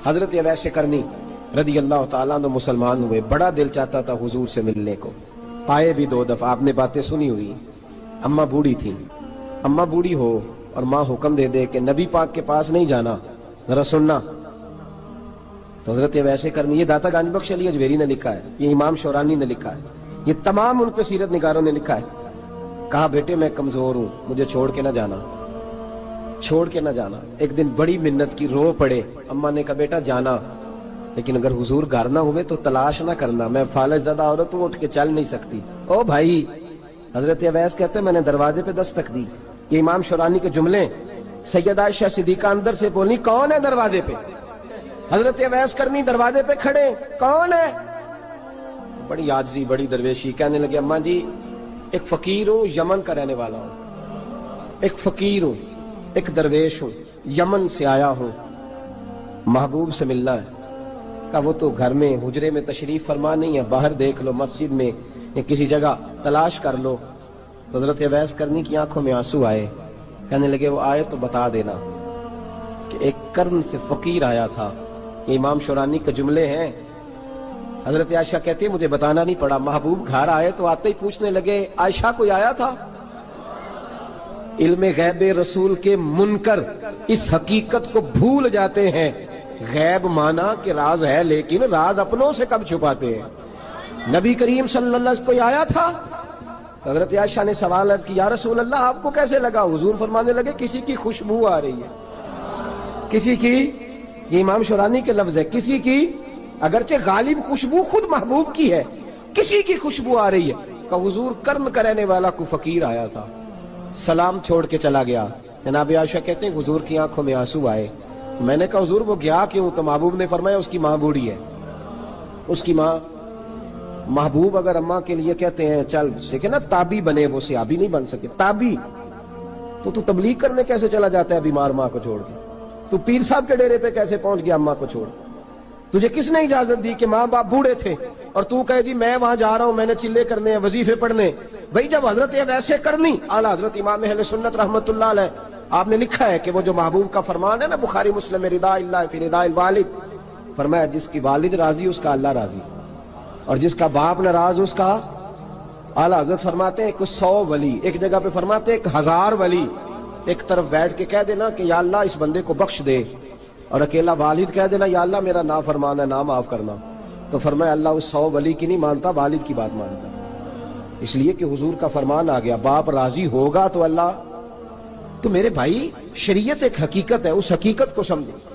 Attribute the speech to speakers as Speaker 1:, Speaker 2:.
Speaker 1: حضرت اویس کرنی رضی اللہ تعالیٰ عنہ مسلمان ہوئے، بڑا دل چاہتا تھا حضور سے ملنے کو، آئے بھی 2 دفعہ، آپ نے باتیں سنی ہوئی۔ اماں بوڑھی تھی، اماں بوڑھی ہو اور ماں حکم دے دے کہ نبی پاک کے پاس نہیں جانا، ذرا سننا، تو حضرت اویس کرنی، یہ داتا گنج بخش علی اجمیری نے لکھا ہے، یہ امام شورانی نے لکھا ہے، یہ تمام ان پہ سیرت نگاروں نے لکھا ہے، کہا بیٹے میں کمزور ہوں، مجھے چھوڑ کے نہ جانا، چھوڑ کے نہ جانا۔ ایک دن بڑی منت کی، رو پڑے، اماں نے کہا بیٹا جانا، لیکن اگر حضور گھر نہ ہوئے تو تلاش نہ کرنا، میں فالج زدہ عورت ہوں، اٹھ کے چل نہیں سکتی۔ او بھائی، حضرت اویس کہتے ہیں میں نے دروازے پہ دستک دی، یہ امام شورانی کے جملے، سیدہ عائشہ صدیقہ اندر سے بولی کون ہے دروازے پہ؟ حضرت اویس کرنی دروازے پہ کھڑے، کون ہے؟ بڑی عاجزی، بڑی درویشی، کہنے لگے اماں جی ایک فقیر ہوں، یمن کا رہنے والا ہوں، ایک فقیر ہوں، ایک درویش ہوں، یمن سے آیا ہوں، محبوب سے ملنا ہے۔ کہا وہ تو گھر میں حجرے میں تشریف فرما نہیں ہے، باہر دیکھ لو، مسجد میں یا کسی جگہ تلاش کر لو۔ تو حضرت اویس کرنی کی آنکھوں میں آنسو آئے، کہنے لگے وہ آئے تو بتا دینا کہ ایک قرن سے فقیر آیا تھا۔ یہ امام شورانی کے جملے ہیں۔ حضرت عائشہ کہتی ہے مجھے بتانا نہیں پڑا، محبوب گھر آئے تو آتے ہی پوچھنے لگے عائشہ کوئی آیا تھا؟ علم غیب رسول کے منکر اس حقیقت کو بھول جاتے ہیں، غیب مانا کہ راز ہے لیکن راز اپنوں سے کب چھپاتے ہیں۔ نبی کریم صلی اللہ علیہ وسلم کوئی آیا تھا؟ حضرت عائشہ نے سوال عرض کیا یا رسول اللہ آپ کو کیسے لگا؟ حضور فرمانے لگے کسی کی خوشبو آ رہی ہے، کسی کی، یہ امام شورانی کے لفظ ہے، کسی کی، اگرچہ غالب خوشبو خود محبوب کی ہے، کسی کی خوشبو آ رہی ہے۔ کہ حضور قرن کا رہنے والا کو فقیر آیا تھا، سلام چھوڑ کے چلا گیا۔ جناب عائشہ کہتے ہیں حضور کی آنکھوں میں آنسو آئے، میں نے کہا حضور وہ گیا کیوں؟ تو محبوب نے فرمایا اس کی ماں بوڑھی ہے، اس کی ماں۔ محبوب اگر اماں کے لیے کہتے ہیں چل دیکھیں نا تابی بنے، وہ صحابی نہیں بن سکے، تابی، تو تبلیغ کرنے کیسے چلا جاتا ہے بیمار ماں کو چھوڑ کے؟ تو پیر صاحب کے ڈیرے پہ کیسے پہنچ گیا اماں کو چھوڑ؟ تجھے کس نے اجازت دی کہ ماں باپ بوڑھے تھے اور تو کہے جی میں وہاں جا رہا ہوں، میں نے چلے کرنے ہیں، وظیفے پڑھنے؟ بھئی جب حضرت اویس کرنی اعلیٰ حضرت امام اہل سنت رحمت اللہ علیہ، آپ نے لکھا ہے کہ وہ جو محبوب کا فرمان ہے نا بخاری مسلم میں، رضا اللہ فی رضا الوالد، فرمایا جس کی والد راضی اس کا اللہ راضی، اور جس کا باپ ناراض اس کا، اعلیٰ حضرت فرماتے ہیں ایک 100 ولی، ایک جگہ پہ فرماتے ہیں 1000 ولی ایک طرف بیٹھ کے کہہ دینا کہ یا اللہ اس بندے کو بخش دے، اور اکیلا والد کہہ دینا یا اللہ میرا نافرمان ہے، نہ معاف کرنا، تو فرمایا اللہ اس 100 ولی کی نہیں مانتا، والد کی بات مانتا، اس لیے کہ حضور کا فرمان آ گیا باپ راضی ہوگا تو اللہ۔ تو میرے بھائی شریعت ایک حقیقت ہے، اس حقیقت کو سمجھیں۔